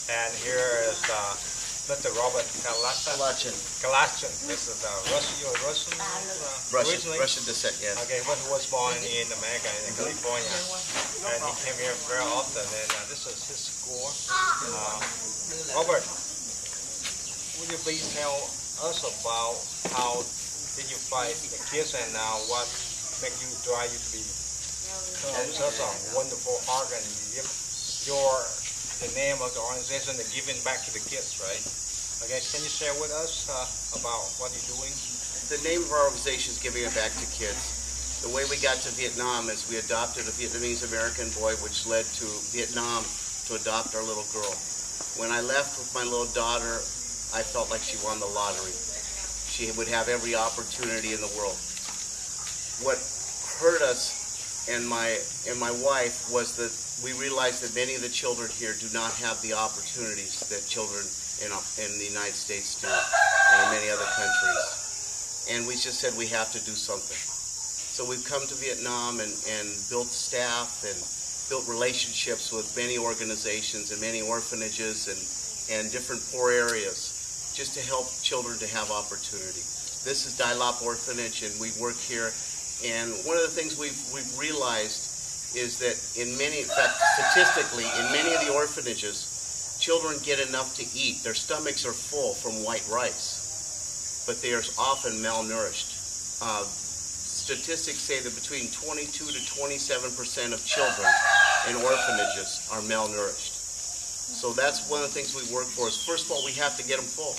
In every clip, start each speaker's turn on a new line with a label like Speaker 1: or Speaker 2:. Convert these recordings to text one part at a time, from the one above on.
Speaker 1: And here is Mr. Robert
Speaker 2: Kalatschan.
Speaker 1: Kalatschan. This is originally?
Speaker 2: Russian descent, yes.
Speaker 1: Okay, he was born in America, in California, and he came here very often. And this is his school. Robert, would you please tell us about how did you fight the kids and what make you drive you to be such a wonderful heart and give the name of the organization and giving back to the kids, right? Okay, can you share with us about what you're doing?
Speaker 2: The name of our organization is Giving It Back to Kids. The way we got to Vietnam is we adopted a Vietnamese American boy, which led to Vietnam to adopt our little girl. When I left with my little daughter, I felt like she won the lottery. She would have every opportunity in the world. What hurt us and my wife was that we realized that many of the children here do not have the opportunities that children in the United States do and in many other countries. And we just said we have to do something. So we've come to Vietnam and built staff and built relationships with many organizations and many orphanages and different poor areas just to help children to have opportunity. This is Dai-Loc Orphanage, and we work here. And one of the things we've realized is that in fact, statistically, in many of the orphanages, children get enough to eat. Their stomachs are full from white rice, but they are often malnourished. Statistics say that between 22 to 27% of children in orphanages are malnourished. So that's one of the things we work for is, first of all, we have to get them full.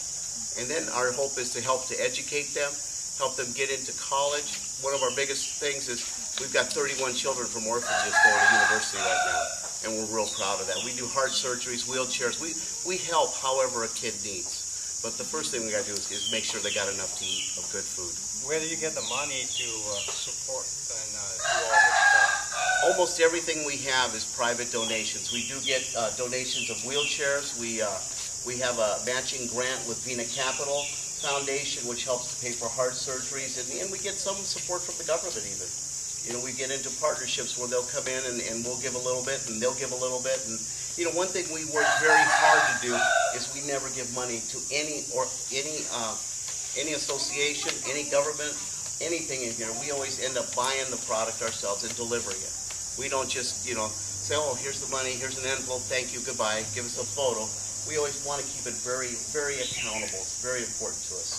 Speaker 2: And then our hope is to help to educate them, help them get into college. One of our biggest things is we've got 31 children from orphanages going to university right now, and we're real proud of that. We do heart surgeries, wheelchairs. We help however a kid needs. But the first thing we got to do is make sure they got enough to eat of good food.
Speaker 1: Where do you get the money to support and do all this stuff?
Speaker 2: Almost everything we have is private donations. We do get donations of wheelchairs. We have a matching grant with Vina Capital Foundation, which helps to pay for heart surgeries, and we get some support from the government even. You know, we get into partnerships where they'll come in and we'll give a little bit and they'll give a little bit. And you know, one thing we work very hard to do is we never give money to any association, any government, anything in here. We always end up buying the product ourselves and delivering it. We don't just, you know, say, oh, here's the money, here's an envelope, thank you, goodbye, give us a photo. We always want to keep it very, very accountable. It's very important to us.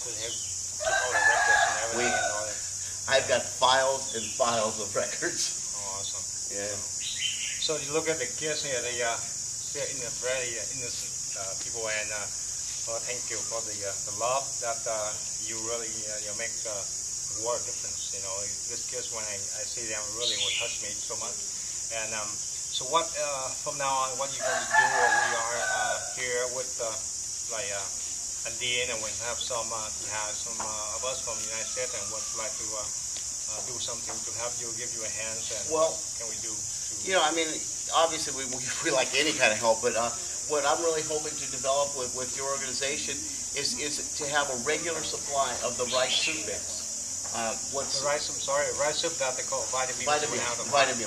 Speaker 1: So you have all the records and everything and all that.
Speaker 2: I've got files and files of records.
Speaker 1: Oh, awesome.
Speaker 2: Yeah.
Speaker 1: So you look at the kids here, they're very innocent people, and well, thank you for the love that you really make a world difference. You know, these kids, when I see them, really will touch me so much. And so what, from now on, what are you going to do? We are here with Andean, and we have some of us from the United States, and would like to do something to help you, give you a hand. And
Speaker 2: well,
Speaker 1: can we do?
Speaker 2: You know, I mean, obviously we like any kind of help, but what I'm really hoping to develop with your organization is to have a regular supply of the rice soup mix.
Speaker 1: What's the rice? I'm sorry, rice soup that they call vitamins. We have 25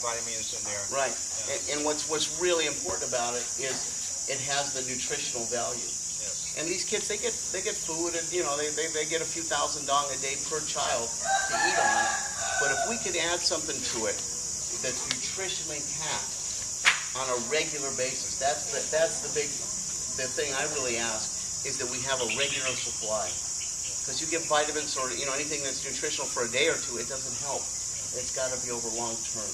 Speaker 1: vitamins in there.
Speaker 2: Right.
Speaker 1: Yeah.
Speaker 2: And what's really important about it is it has the nutritional value.
Speaker 1: Yes.
Speaker 2: And these kids, they get food, and you know they get a few $1,000 a day per child to eat on. But if we could add something to it that's nutritionally packed on a regular basis, that's the thing I really ask is that we have a regular supply. Because you give vitamins or anything that's nutritional for a day or two, it doesn't help. It's got to be over long term.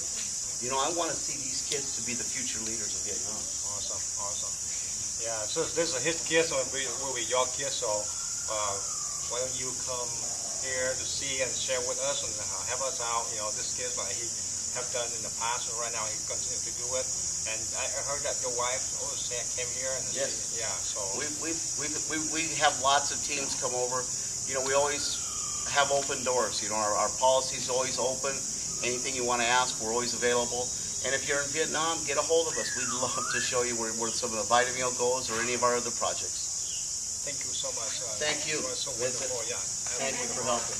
Speaker 2: You know, I want to see these kids to be the future leaders of Vietnam.
Speaker 1: Awesome, awesome. Yeah, so this is his kids, will be your kids. So why don't you come here to see and share with us and help us out? You know, this kids like he have done in the past, and right now he continues to do it. And I heard that your wife also came here and
Speaker 2: yes.
Speaker 1: Yeah, so
Speaker 2: we have lots of teams come over. You know, we always have open doors. You know, our policy is always open. Anything you want to ask, we're always available. And if you're in Vietnam, get a hold of us. We'd love to show you where some of the vitamin goes or any of our other projects.
Speaker 1: Thank you so much.
Speaker 2: Thank you.
Speaker 1: You are so
Speaker 2: Vincent.
Speaker 1: wonderful. Yeah.
Speaker 2: Thank you for helping.